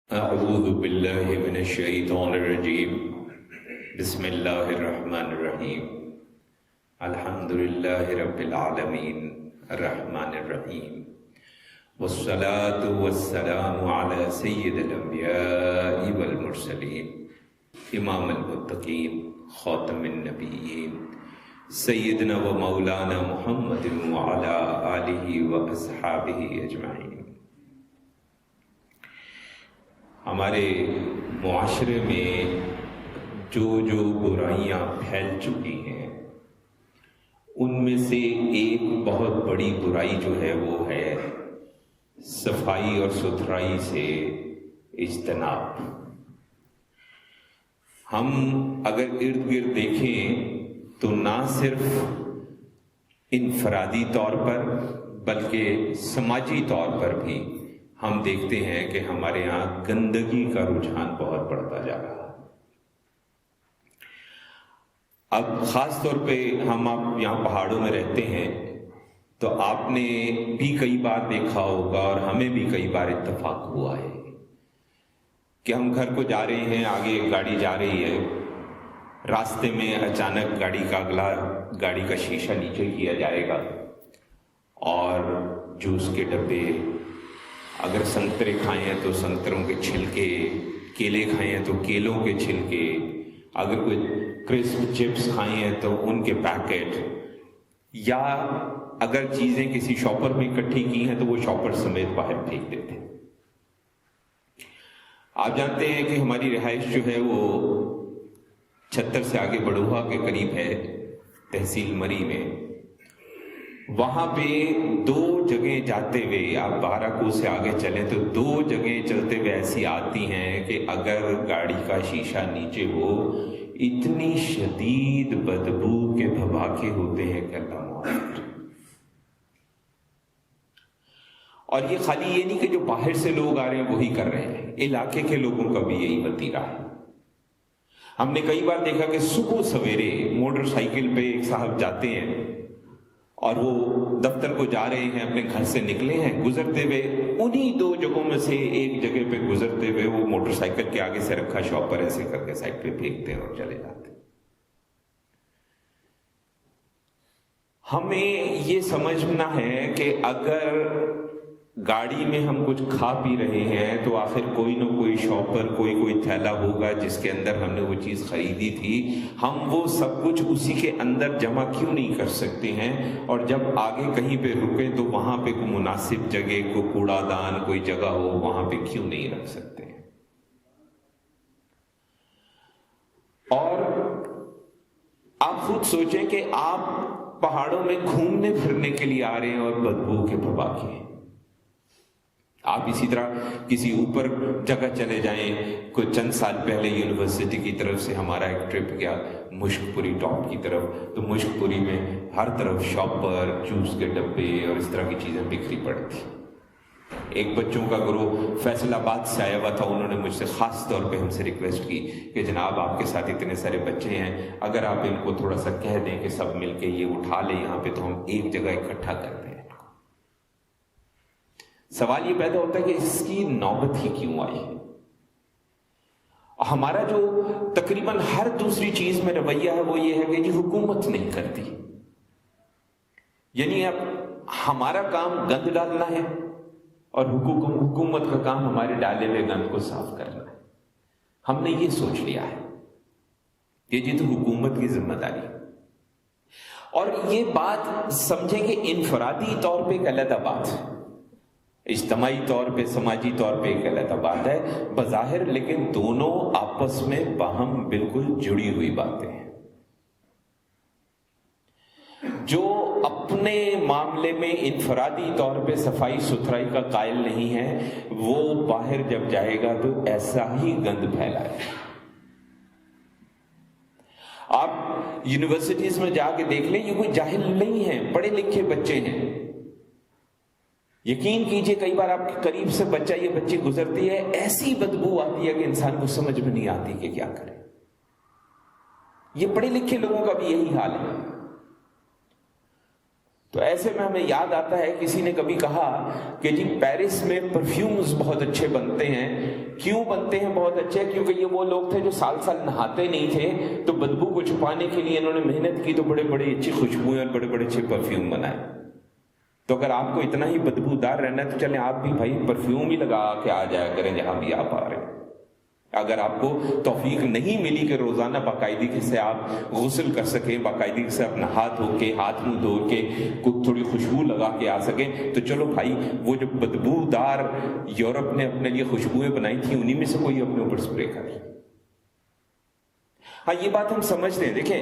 اعوذ باللہ من الشیطان الرجیم بسم اللہ الرحمن الرحیم الحمدللہ رب العالمین الرحمن الرحیم والصلاة والسلام علی سید الانبیاء والمرسلین امام المتقین خاتم النبیین سیدنا و مولانا محمد وعلی آلہ و اصحابہ اجمعین۔ ہمارے معاشرے میں جو برائیاں پھیل چکی ہیں ان میں سے ایک بہت بڑی برائی جو ہے وہ ہے صفائی اور ستھرائی سے اجتناب۔ ہم اگر ارد گرد دیکھیں تو نہ صرف انفرادی طور پر بلکہ سماجی طور پر بھی ہم دیکھتے ہیں کہ ہمارے یہاں گندگی کا رجحان بہت بڑھتا جا رہا ہے۔ اب خاص طور پہ ہم آپ یہاں پہاڑوں میں رہتے ہیں تو آپ نے بھی کئی بار دیکھا ہوگا اور ہمیں بھی کئی بار اتفاق ہوا ہے کہ ہم گھر کو جا رہے ہیں، آگے ایک گاڑی جا رہی ہے، راستے میں اچانک گاڑی کا اگلا گاڑی کا شیشہ نیچے کیا جائے گا اور جوس کے ڈبے، اگر سنترے کھائے ہیں تو سنتروں کے چھلکے، کیلے کھائے ہیں تو کیلوں کے چھلکے، اگر کوئی کرسپ چپس کھائے ہیں تو ان کے پیکٹ، یا اگر چیزیں کسی شاپر میں اکٹھی کی ہیں تو وہ شاپر سمیت باہر پھینک دیتے ہیں۔ آپ جانتے ہیں کہ ہماری رہائش جو ہے وہ 76 سے آگے بڑوہا کے قریب ہے، تحصیل مری میں۔ وہاں پہ دو جگہیں جاتے ہوئے، آپ 12 کوس سے آگے چلیں تو دو جگہیں چلتے ہوئے ایسی آتی ہیں کہ اگر گاڑی کا شیشہ نیچے ہو اتنی شدید بدبو کے بھباکے ہوتے ہیں کہ اللہ معاف کرے۔ اور یہ خالی یہ نہیں کہ جو باہر سے لوگ آ رہے ہیں وہی کر رہے ہیں، علاقے کے لوگوں کا بھی یہی وتیرہ ہے۔ ہم نے کئی بار دیکھا کہ صبح سویرے موٹر سائیکل پہ ایک صاحب جاتے ہیں اور وہ دفتر کو جا رہے ہیں، اپنے گھر سے نکلے ہیں، گزرتے ہوئے انہی دو جگہوں میں سے ایک جگہ پہ گزرتے ہوئے وہ موٹر سائیکل کے آگے سے رکھا شاپر ایسے کر کے سائڈ پہ پھینکتے ہیں اور چلے جاتے ہیں۔ ہمیں یہ سمجھنا ہے کہ اگر گاڑی میں ہم کچھ کھا پی رہے ہیں تو آخر کوئی نہ کوئی شاپر، کوئی تھیلا ہوگا جس کے اندر ہم نے وہ چیز خریدی تھی، ہم وہ سب کچھ اسی کے اندر جمع کیوں نہیں کر سکتے ہیں؟ اور جب آگے کہیں پہ رکے تو وہاں پہ کوئی مناسب جگہ، کوئی کوڑا دان، کوئی جگہ ہو، وہاں پہ کیوں نہیں رکھ سکتے ہیں؟ اور آپ خود سوچیں کہ آپ پہاڑوں میں گھومنے پھرنے کے لیے آ رہے ہیں اور بدبو کے بھباکے ہیں۔ آپ اسی طرح کسی اوپر جگہ چلے جائیں، کوئی چند سال پہلے یونیورسٹی کی طرف سے ہمارا ایک ٹرپ گیا مشک پوری ٹاپ کی طرف، تو مشک پوری میں ہر طرف شاپر، جوس کے ڈبے اور اس طرح کی چیزیں بکھری پڑی تھی۔ ایک بچوں کا گروہ فیصل آباد سے آیا ہوا تھا، انہوں نے مجھ سے خاص طور پہ ہم سے ریکویسٹ کی کہ جناب آپ کے ساتھ اتنے سارے بچے ہیں، اگر آپ ان کو تھوڑا سا کہہ دیں کہ سب مل کے یہ اٹھا لیں یہاں پہ تو ہم ایک جگہ اکٹھا کر دیں۔ سوال یہ پیدا ہوتا ہے کہ اس کی نوبت ہی کیوں آئی؟ ہمارا جو تقریباً ہر دوسری چیز میں رویہ ہے وہ یہ ہے کہ یہ حکومت نہیں کرتی، یعنی اب ہمارا کام گند ڈالنا ہے اور حکومت کا کام ہمارے ڈالے ہوئے گند کو صاف کرنا ہے۔ ہم نے یہ سوچ لیا ہے کہ یہ تو حکومت کی ذمہ داری ہے۔ اور یہ بات سمجھیں کہ انفرادی طور پہ ایک علیحدہ بات ہے، اجتماعی طور پہ، سماجی طور پہ ایک علیحدہ بات ہے بظاہر، لیکن دونوں آپس میں باہم بالکل جڑی ہوئی باتیں ہیں۔ جو اپنے معاملے میں انفرادی طور پہ صفائی ستھرائی کا قائل نہیں ہے وہ باہر جب جائے گا تو ایسا ہی گند پھیلائے۔ آپ یونیورسٹیز میں جا کے دیکھ لیں، یہ کوئی جاہل نہیں ہیں، پڑھے لکھے بچے ہیں۔ یقین کیجئے کئی بار آپ کے قریب سے بچہ یا بچی گزرتی ہے، ایسی بدبو آتی ہے کہ انسان کو سمجھ میں نہیں آتی کہ کیا کرے۔ یہ پڑھے لکھے لوگوں کا بھی یہی حال ہے۔ تو ایسے میں ہمیں یاد آتا ہے کسی نے کبھی کہا کہ جی پیرس میں پرفیومز بہت اچھے بنتے ہیں. کیوں بنتے ہیں بہت اچھے؟ کیونکہ یہ وہ لوگ تھے جو سال سال نہاتے نہیں تھے، تو بدبو کو چھپانے کے لیے انہوں نے محنت کی، تو بڑے بڑے اچھی خوشبوئیں اور بڑے بڑے اچھے پرفیوم بنائے. تو اگر آپ کو اتنا ہی بدبودار رہنا ہے تو چلیں آپ بھی بھائی پرفیوم ہی لگا کے آ جایا کریں جہاں بھی آپ آ رہے ہیں. اگر آپ کو توفیق نہیں ملی کہ روزانہ باقاعدگی سے آپ غسل کر سکیں، باقاعدگی سے اپنا ہاتھ دھو کے، ہاتھ منہ دھو کے تھوڑی خوشبو لگا کے آ سکیں، تو چلو بھائی وہ جو بدبودار یورپ نے اپنے لیے خوشبوئیں بنائی تھیں انہی میں سے کوئی اپنے اوپر سپرے کر. ہاں یہ بات ہم سمجھتے ہیں. دیکھیں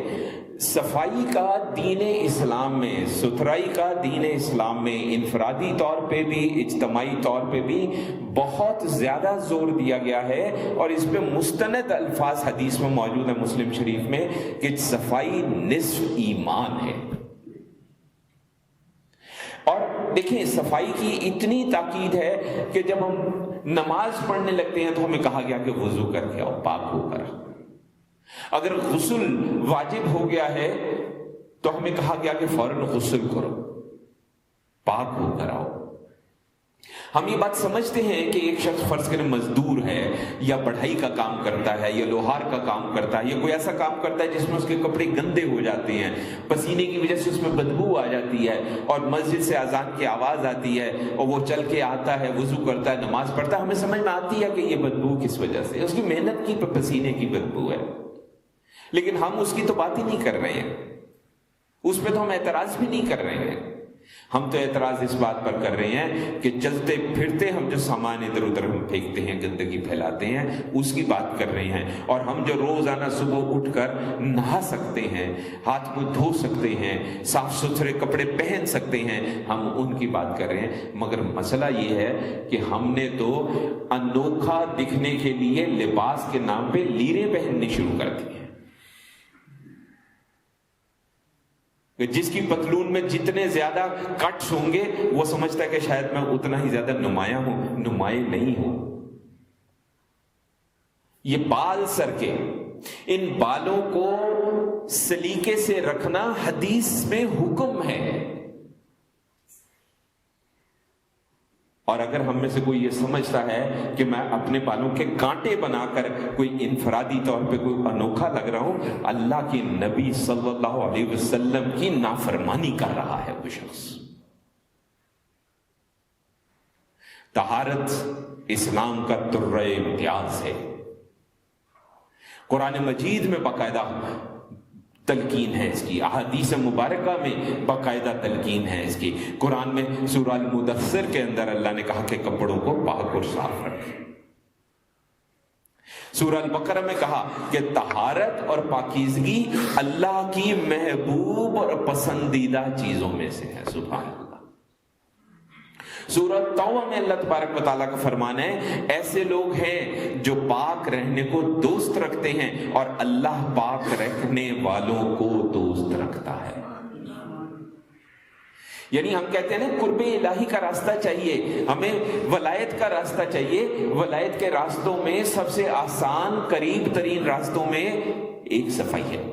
صفائی کا دین اسلام میں، ستھرائی کا دین اسلام میں انفرادی طور پہ بھی اجتماعی طور پہ بھی بہت زیادہ زور دیا گیا ہے، اور اس پہ مستند الفاظ حدیث میں موجود ہیں مسلم شریف میں کہ صفائی نصف ایمان ہے. اور دیکھیں صفائی کی اتنی تاکید ہے کہ جب ہم نماز پڑھنے لگتے ہیں تو ہمیں کہا گیا کہ وضو کر کے آؤ، پاک ہو کر. اگر غسل واجب ہو گیا ہے تو ہمیں کہا گیا کہ فوراً غسل کرو، پاک ہو کر آؤ. ہم یہ بات سمجھتے ہیں کہ ایک شخص فرض کریں مزدور ہے یا بڑھائی کا کام کرتا ہے یا لوہار کا کام کرتا ہے یا کوئی ایسا کام کرتا ہے جس میں اس کے کپڑے گندے ہو جاتے ہیں، پسینے کی وجہ سے اس میں بدبو آ جاتی ہے، اور مسجد سے اذان کی آواز آتی ہے اور وہ چل کے آتا ہے، وضو کرتا ہے، نماز پڑھتا ہے، ہمیں سمجھ میں آتی ہے کہ یہ بدبو کس وجہ سے، اس کی محنت کی پسینے کی بدبو ہے. لیکن ہم اس کی تو بات ہی نہیں کر رہے ہیں، اس پہ تو ہم اعتراض بھی نہیں کر رہے ہیں. ہم تو اعتراض اس بات پر کر رہے ہیں کہ چلتے پھرتے ہم جو سامان ادھر ادھر ہم پھینکتے ہیں، گندگی پھیلاتے ہیں، اس کی بات کر رہے ہیں. اور ہم جو روزانہ صبح اٹھ کر نہا سکتے ہیں، ہاتھ منہ دھو سکتے ہیں، صاف ستھرے کپڑے پہن سکتے ہیں، ہم ان کی بات کر رہے ہیں. مگر مسئلہ یہ ہے کہ ہم نے تو انوکھا دکھنے کے لیے لباس کے نام پہ لیریں پہننی شروع کر دی ہیں. جس کی پتلون میں جتنے زیادہ کٹس ہوں گے وہ سمجھتا ہے کہ شاید میں اتنا ہی زیادہ نمایاں ہوں. نمایاں نہیں ہوں. یہ بال سر کے، ان بالوں کو سلیقے سے رکھنا حدیث میں حکم ہے. اور اگر ہم میں سے کوئی یہ سمجھتا ہے کہ میں اپنے بالوں کے کانٹے بنا کر کوئی انفرادی طور پہ کوئی انوکھا لگ رہا ہوں، اللہ کے نبی صلی اللہ علیہ وسلم کی نافرمانی کر رہا ہے وہ شخص. طہارت اسلام کا درہ امتیاز ہے. قرآن مجید میں باقاعدہ تلقین ہے اس کی، احادیث مبارکہ میں باقاعدہ تلقین ہے اس کی. قرآن میں سورہ المدثر کے اندر اللہ نے کہا کہ کپڑوں کو پاک اور صاف رکھیں. سورہ البقرہ میں کہا کہ طہارت اور پاکیزگی اللہ کی محبوب اور پسندیدہ چیزوں میں سے ہے. سبحان اللہ. سورہ توبہ میں اللہ تبارک و تعالیٰ کا فرمان ہے ایسے لوگ ہیں جو پاک رہنے کو دوست رکھتے ہیں اور اللہ پاک رکھنے والوں کو دوست رکھتا ہے. یعنی ہم کہتے ہیں نا قرب الہی کا راستہ چاہیے، ہمیں ولایت کا راستہ چاہیے. ولایت کے راستوں میں سب سے آسان قریب ترین راستوں میں ایک صفائی ہے.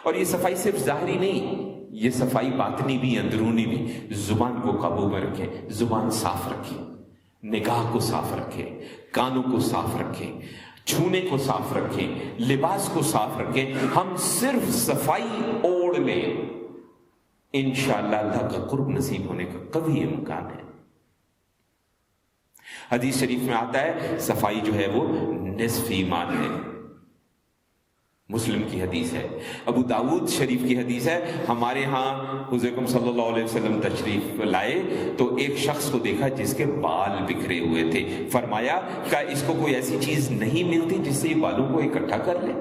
اور یہ صفائی صرف ظاہری نہیں، یہ صفائی باطنی بھی، اندرونی بھی. زبان کو قابو میں رکھیں، زبان صاف رکھیں، نگاہ کو صاف رکھیں، کانوں کو صاف رکھیں، چھونے کو صاف رکھیں، لباس کو صاف رکھیں. ہم صرف صفائی اوڑھ لیں، انشاءاللہ اللہ کا قرب نصیب ہونے کا قوی امکان ہے. حدیث شریف میں آتا ہے صفائی جو ہے وہ نصف ایمان ہے. مسلم کی حدیث ہے، ابو داود شریف کی حدیث ہے. ہمارے ہاں حضور اکرم صلی اللہ علیہ وسلم تشریف لائے تو ایک شخص کو دیکھا جس کے بال بکھرے ہوئے تھے. فرمایا کہ اس کو کوئی ایسی چیز نہیں ملتی جس سے یہ بالوں کو اکٹھا کر لے.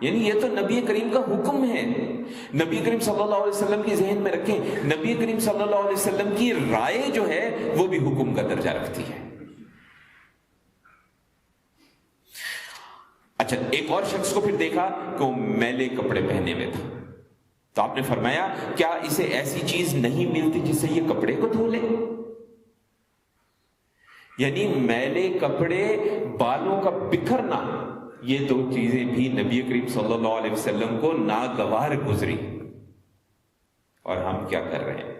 یعنی یہ تو نبی کریم کا حکم ہے. نبی کریم صلی اللہ علیہ وسلم کی ذہن میں رکھیں، نبی کریم صلی اللہ علیہ وسلم کی رائے جو ہے وہ بھی حکم کا درجہ رکھتی ہے. اچھا، ایک اور شخص کو پھر دیکھا کہ وہ میلے کپڑے پہنے ہوئے تھا تو آپ نے فرمایا کیا اسے ایسی چیز نہیں ملتی جس سے یہ کپڑے کو دھو لے؟ یعنی میلے کپڑے، بالوں کا بکھرنا، یہ دو چیزیں بھی نبی کریم صلی اللہ علیہ وسلم کو ناگوار گزری. کیا کر رہے ہیں؟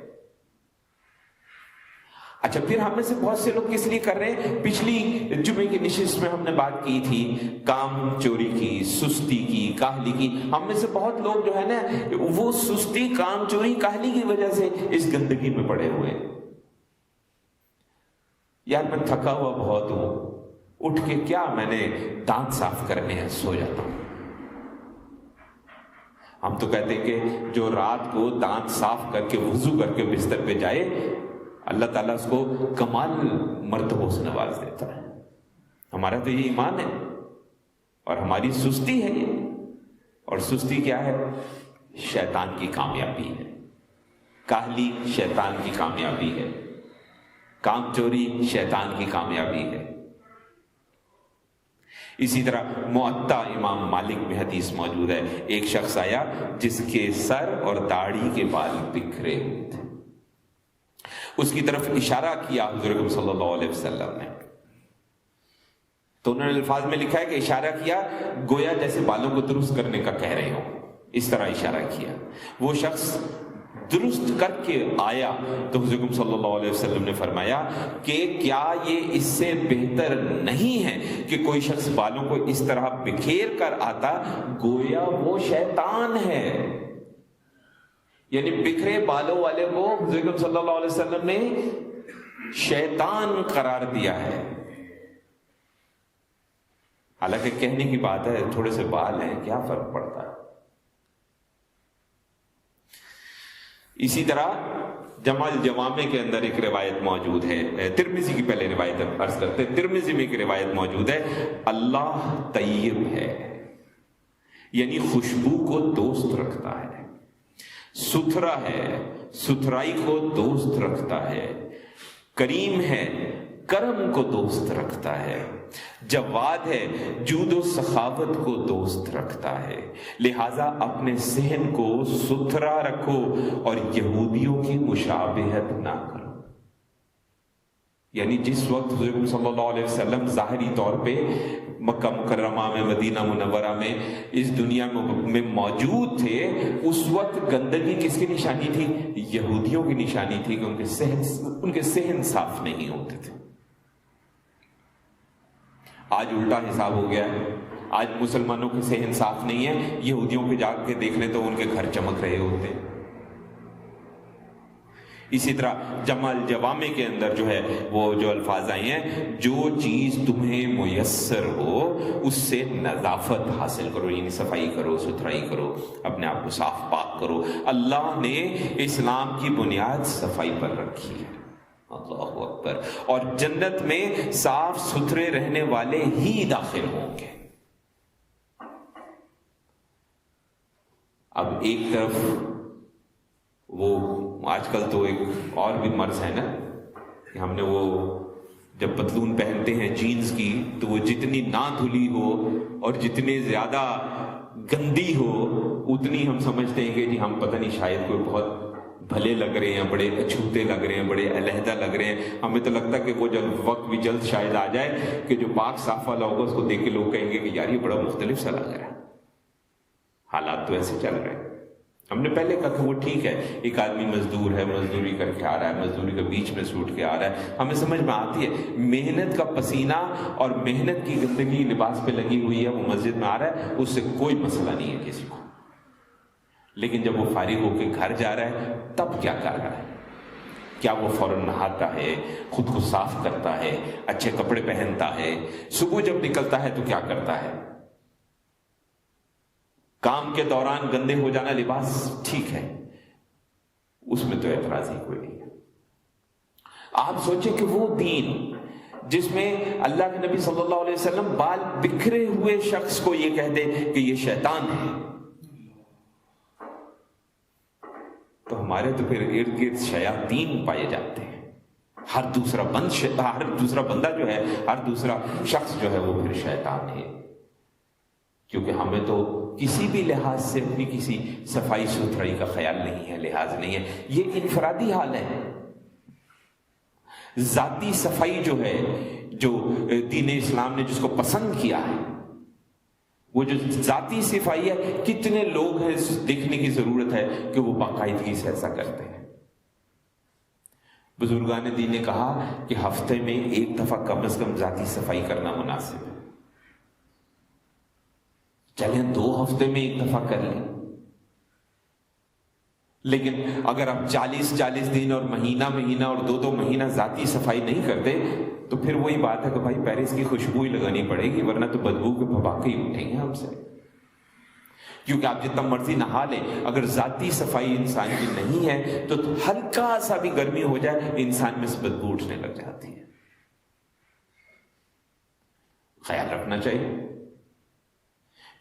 اچھا، پھر ہم میں سے بہت سے لوگ کس لیے کر رہے ہیں؟ پچھلی جمعے کی نشست میں ہم نے بات کی تھی کام چوری کی، سستی کی، کاہلی کی. ہم میں سے بہت لوگ جو ہے نا وہ سستی، کام چوری، کاہلی کی وجہ سے اس گندگی میں پڑے ہوئے ہیں. یار میں تھکا ہوا بہت ہوں، اٹھ کے کیا میں نے دانت صاف کرنے ہیں، سو جاتا ہوں. ہم تو کہتے ہیں کہ جو رات کو دانت صاف کر کے وضو کر کے بستر پہ جائے، اللہ تعالیٰ اس کو کمال مرتبوں سے نواز دیتا ہے. ہمارا تو یہ ایمان ہے اور ہماری سستی ہے یہ. اور سستی کیا ہے؟ شیطان کی کامیابی ہے. کاہلی شیطان کی کامیابی ہے. کام چوری شیطان کی کامیابی ہے. اسی طرح موطا امام مالک میں حدیث موجود ہے، ایک شخص آیا جس کے سر اور داڑھی کے بال بکھرے ہوئے تھے. اس کی طرف اشارہ کیا حضور اکرم صلی اللہ علیہ وسلم نے، تو انہوں نے الفاظ میں لکھا ہے کہ اشارہ کیا گویا جیسے بالوں کو درست کرنے کا کہہ رہے ہو، اس طرح اشارہ کیا. وہ شخص درست کر کے آیا تو حضور اکرم صلی اللہ علیہ وسلم نے فرمایا کہ کیا یہ اس سے بہتر نہیں ہے کہ کوئی شخص بالوں کو اس طرح بکھیر کر آتا گویا وہ شیطان ہے. یعنی بکھرے بالوں والے کو حضور اکرم صلی اللہ علیہ وسلم نے شیطان قرار دیا ہے. حالانکہ کہنے کی بات ہے تھوڑے سے بال ہیں، کیا فرق پڑتا ہے. اسی طرح جمع الجوامع کے اندر ایک روایت موجود ہے، ترمذی کی پہلے روایت عرض کرتے ہیں. ترمذی میں ایک روایت موجود ہے، اللہ طیب ہے، یعنی خوشبو کو دوست رکھتا ہے، ستھرا ہے، ستھرائی کو دوست رکھتا ہے، کریم ہے، کرم کو دوست رکھتا ہے، جواد ہے، جود و سخاوت کو دوست رکھتا ہے. لہذا اپنے صحن کو ستھرا رکھو اور یہودیوں کی مشابہت نہ کرو. یعنی جس وقت حضور صلی اللہ علیہ وسلم ظاہری طور پہ مکہ مکرمہ میں، مدینہ منورہ میں، اس دنیا میں موجود تھے، اس وقت گندگی کس کی نشانی تھی؟ یہودیوں کی نشانی تھی کہ ان کے صحن صاف نہیں ہوتے تھے. آج الٹا حساب ہو گیا ہے. آج مسلمانوں کے صحن صاف نہیں ہے، یہودیوں کے جا کے دیکھ لیں تو ان کے گھر چمک رہے ہوتے ہیں. اسی طرح جمع الجوامع کے اندر جو ہے وہ جو الفاظ آئی ہیں، جو چیز تمہیں میسر ہو اس سے نظافت حاصل کرو، یعنی صفائی کرو، ستھرائی کرو، اپنے آپ کو صاف پاک کرو. اللہ نے اسلام کی بنیاد صفائی پر رکھی ہے. اللہ اکبر. اور جنت میں صاف ستھرے رہنے والے ہی داخل ہوں گے. اب ایک طرف وہ آج کل تو ایک اور بھی مرض ہے نا کہ ہم نے وہ جب پتلون پہنتے ہیں جینز کی تو وہ جتنی نہ دھلی ہو اور جتنے زیادہ گندی ہو اتنی ہم سمجھتے ہیں کہ جی ہم پتہ نہیں شاید کوئی بہت بھلے لگ رہے ہیں، بڑے اچھوتے لگ رہے ہیں، بڑے علیحدہ لگ رہے ہیں. ہمیں تو لگتا ہے کہ وہ جب وقت بھی جلد شاید آ جائے کہ جو پاک صاف والا ہوگا اس کو دیکھ کے لوگ کہیں گے کہ یار یہ بڑا مختلف سا لگ رہا ہے. حالات تو ایسے چل رہے ہیں. ہم نے پہلے کہا کہ وہ ٹھیک ہے، ایک آدمی مزدور ہے، مزدوری کر کے آ رہا ہے، مزدوری کے بیچ میں سوٹ کے آ رہا ہے، ہمیں سمجھ میں آتی ہے. محنت کا پسینہ اور محنت کی گندگی لباس پہ لگی ہوئی ہے، وہ مسجد میں آ رہا ہے، اس سے کوئی مسئلہ نہیں ہے کسی کو. لیکن جب وہ فارغ ہو کے گھر جا رہا ہے تب کیا کر رہا ہے؟ کیا وہ فوراً نہاتا ہے، خود کو صاف کرتا ہے، اچھے کپڑے پہنتا ہے؟ صبح جب نکلتا ہے تو کیا کرتا ہے؟ کام کے دوران گندے ہو جانا لباس ٹھیک ہے، اس میں تو اعتراض ہی کوئی نہیں ہے. آپ سوچیں کہ وہ دین جس میں اللہ کے نبی صلی اللہ علیہ وسلم بال بکھرے ہوئے شخص کو یہ کہہ دے کہ یہ شیطان ہے، تو ہمارے تو پھر ارد گرد شیاطین پائے جاتے ہیں. ہر دوسرا بندہ جو ہے، ہر دوسرا شخص جو ہے وہ پھر شیطان ہے. کیونکہ ہمیں تو کسی بھی لحاظ سے اپنی کسی صفائی ستھرائی کا خیال نہیں ہے، لحاظ نہیں ہے. یہ انفرادی حال ہے. ذاتی صفائی جو ہے، جو دین اسلام نے جس کو پسند کیا ہے، وہ جو ذاتی صفائی ہے، کتنے لوگ ہیں دیکھنے کی ضرورت ہے کہ وہ باقاعدگی سے ایسا کرتے ہیں۔ بزرگان دین نے کہا کہ ہفتے میں ایک دفعہ کم از کم ذاتی صفائی کرنا مناسب ہے۔ چلیں 2 ہفتے میں ایک دفعہ کر لیں، لیکن اگر آپ 40 دن اور مہینہ اور 2 مہینہ ذاتی صفائی نہیں کرتے تو پھر وہی بات ہے کہ بھائی پیرس کی خوشبو ہی لگانی پڑے گی، ورنہ تو بدبو کے بھباکے ہی اٹھیں گے ہم سے۔ کیونکہ آپ جتنا مرضی نہا لیں، اگر ذاتی صفائی انسان کی نہیں ہے تو ہلکا سا بھی گرمی ہو جائے انسان میں سے بدبو اٹھنے لگ جاتی ہے۔ خیال رکھنا چاہیے۔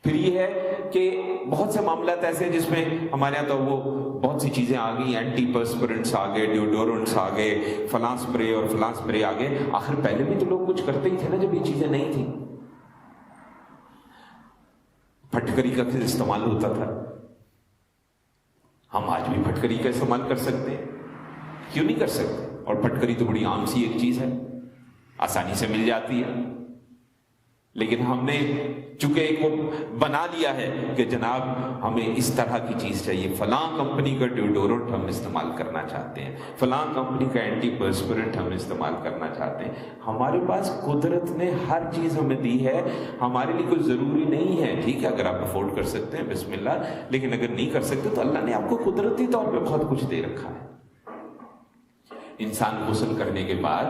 پھر یہ ہے کہ بہت سے معاملات ایسے ہیں جس میں ہمارے یہاں تو وہ بہت سی چیزیں آ گئی، اینٹی پرسپرنٹس آ گئے، ڈیوڈورنٹس آ گئے، فلاں سپرے اور فلاں سپرے آ گئے۔ آخر پہلے بھی تو لوگ کچھ کرتے ہی تھے نا جب یہ چیزیں نہیں تھیں۔ پھٹکری کا استعمال ہوتا تھا، ہم آج بھی پھٹکری کا استعمال کر سکتے ہیں، کیوں نہیں کر سکتے؟ اور پھٹکری تو بڑی عام سی ایک چیز ہے، آسانی سے مل جاتی ہے، لیکن ہم نے چونکہ ایک وہ بنا لیا ہے کہ جناب ہمیں اس طرح کی چیز چاہیے، فلاں کمپنی کا ڈیوڈورنٹ ہم استعمال کرنا چاہتے ہیں، فلاں کمپنی کا اینٹی پرسپرنٹ ہم استعمال کرنا چاہتے ہیں۔ ہمارے پاس قدرت نے ہر چیز ہمیں دی ہے، ہمارے لیے کوئی ضروری نہیں ہے، ٹھیک ہے اگر آپ افورڈ کر سکتے ہیں بسم اللہ، لیکن اگر نہیں کر سکتے تو اللہ نے آپ کو قدرتی طور پہ بہت کچھ دے رکھا ہے۔ انسان غسل کرنے کے بعد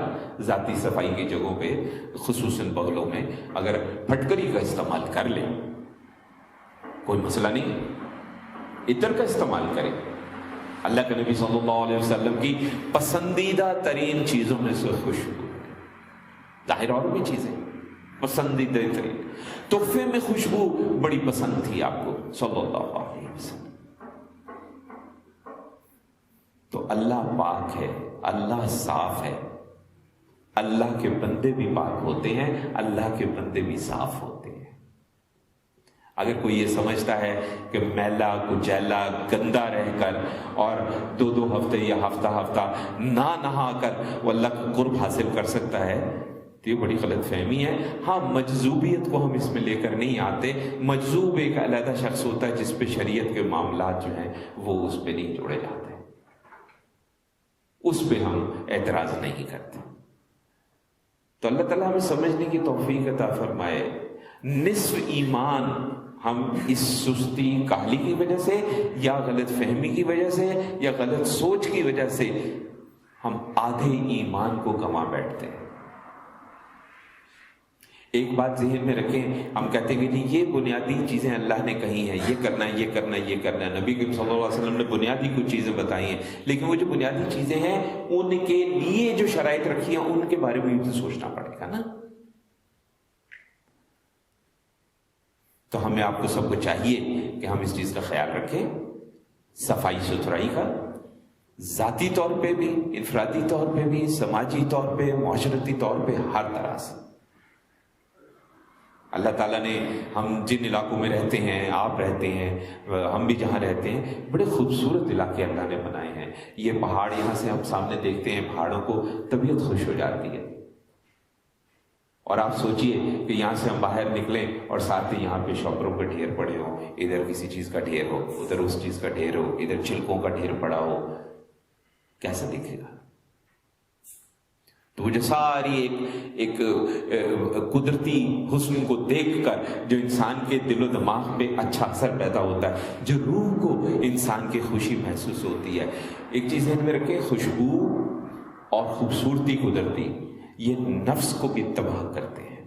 ذاتی صفائی کی جگہوں پہ خصوصاً بغلوں میں اگر پھٹکری کا استعمال کر لے کوئی مسئلہ نہیں، عطر کا استعمال کرے۔ اللہ کے نبی صلی اللہ علیہ وسلم کی پسندیدہ ترین چیزوں میں سے خوشبو، ظاہر اور بھی چیزیں پسندیدہ ترین، تحفے میں خوشبو بڑی پسند تھی آپ کو صلی اللہ علیہ وسلم۔ تو اللہ پاک ہے، اللہ صاف ہے، اللہ کے بندے بھی پاک ہوتے ہیں، اللہ کے بندے بھی صاف ہوتے ہیں۔ اگر کوئی یہ سمجھتا ہے کہ میلا کچیلا گندا رہ کر اور 2 ہفتے یا ہفتہ نہ نہا کر وہ اللہ کا قرب حاصل کر سکتا ہے تو یہ بڑی غلط فہمی ہے۔ ہاں، مجذوبیت کو ہم اس میں لے کر نہیں آتے۔ مجذوب ایک علیحدہ شخص ہوتا ہے جس پہ شریعت کے معاملات جو ہیں وہ اس پہ نہیں جوڑے جاتے، اس پہ ہم اعتراض نہیں کرتے۔ تو اللہ تعالیٰ ہمیں سمجھنے کی توفیق عطا فرمائے۔ نصف ایمان ہم اس سستی کاہلی کی وجہ سے یا غلط فہمی کی وجہ سے یا غلط سوچ کی وجہ سے ہم آدھے ایمان کو گنوا بیٹھتے ہیں۔ ایک بات ذہن میں رکھیں، ہم کہتے ہیں کہ جی یہ بنیادی چیزیں اللہ نے کہی ہیں، یہ کرنا ہے، یہ کرنا ہے، یہ کرنا ہے، نبی کریم صلی اللہ علیہ وسلم نے بنیادی کچھ چیزیں بتائی ہیں، لیکن وہ جو بنیادی چیزیں ہیں ان کے لیے جو شرائط رکھی ہیں ان کے بارے میں بھی سوچنا پڑے گا نا۔ تو ہمیں آپ کو سب کو چاہیے کہ ہم اس چیز کا خیال رکھیں، صفائی ستھرائی کا، ذاتی طور پہ بھی، انفرادی طور پہ بھی، سماجی طور پہ، معاشرتی طور پہ، ہر طرح سے۔ اللہ تعالیٰ نے ہم جن علاقوں میں رہتے ہیں، آپ رہتے ہیں، ہم بھی جہاں رہتے ہیں، بڑے خوبصورت علاقے اللہ نے بنائے ہیں۔ یہ پہاڑ یہاں سے ہم سامنے دیکھتے ہیں، پہاڑوں کو طبیعت خوش ہو جاتی ہے۔ اور آپ سوچئے کہ یہاں سے ہم باہر نکلیں اور ساتھ ہی یہاں پہ شاپروں کے ڈھیر پڑے ہوں، ادھر کسی چیز کا ڈھیر ہو، ادھر اس چیز کا ڈھیر ہو، ادھر چھلکوں کا ڈھیر پڑا ہو، کیسا دکھے گا؟ تو وہ جو ساری ایک قدرتی حسن کو دیکھ کر جو انسان کے دل و دماغ پہ اچھا اثر پیدا ہوتا ہے، جو روح کو انسان کی خوشی محسوس ہوتی ہے۔ ایک چیز ذہن میں رکھیں، خوشبو اور خوبصورتی قدرتی یہ نفس کو بھی تباہ کرتے ہیں۔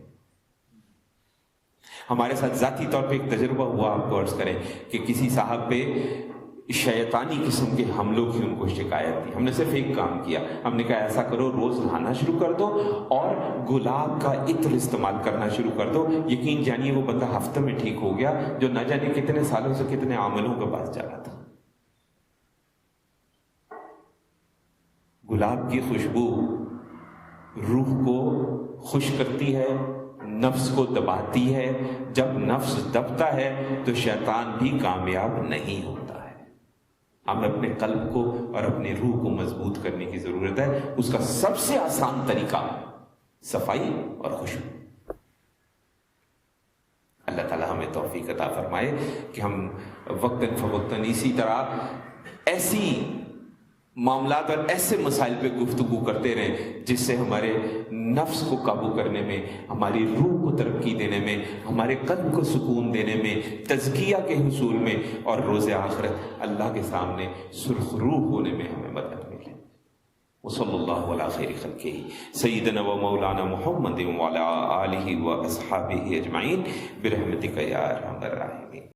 ہمارے ساتھ ذاتی طور پہ ایک تجربہ ہوا، آپ کو عرض کریں کہ کسی صاحب پہ شیطانی قسم کے حملوں کی ان کو شکایت تھی۔ ہم نے صرف ایک کام کیا، ہم نے کہا ایسا کرو روز نہانا شروع کر دو اور گلاب کا عطر استعمال کرنا شروع کر دو۔ یقین جانیے وہ بندہ ہفتے میں ٹھیک ہو گیا جو نہ جانے کتنے سالوں سے کتنے عاملوں کے پاس جا رہا تھا۔ گلاب کی خوشبو روح کو خوش کرتی ہے، نفس کو دباتی ہے۔ جب نفس دبتا ہے تو شیطان بھی کامیاب نہیں ہوتا ہے۔ ہمیں اپنے قلب کو اور اپنی روح کو مضبوط کرنے کی ضرورت ہے۔ اس کا سب سے آسان طریقہ صفائی اور خوشبو۔ اللہ تعالیٰ ہمیں توفیق عطا فرمائے کہ ہم وقتاً فوقتاً اسی طرح ایسی معاملات اور ایسے مسائل پہ گفتگو کرتے رہیں جس سے ہمارے نفس کو قابو کرنے میں، ہماری روح کو ترقی دینے میں، ہمارے قلب کو سکون دینے میں، تزکیہ کے حصول میں اور روز آخرت اللہ کے سامنے سرخ روح ہونے میں ہمیں مدد ملے۔ وصلی اللہ علی خیر خلقہ سیدنا و مولانا محمد وعلی آلہ و اصحابہ اجمعین برحمتک یا ارحم الراحمین۔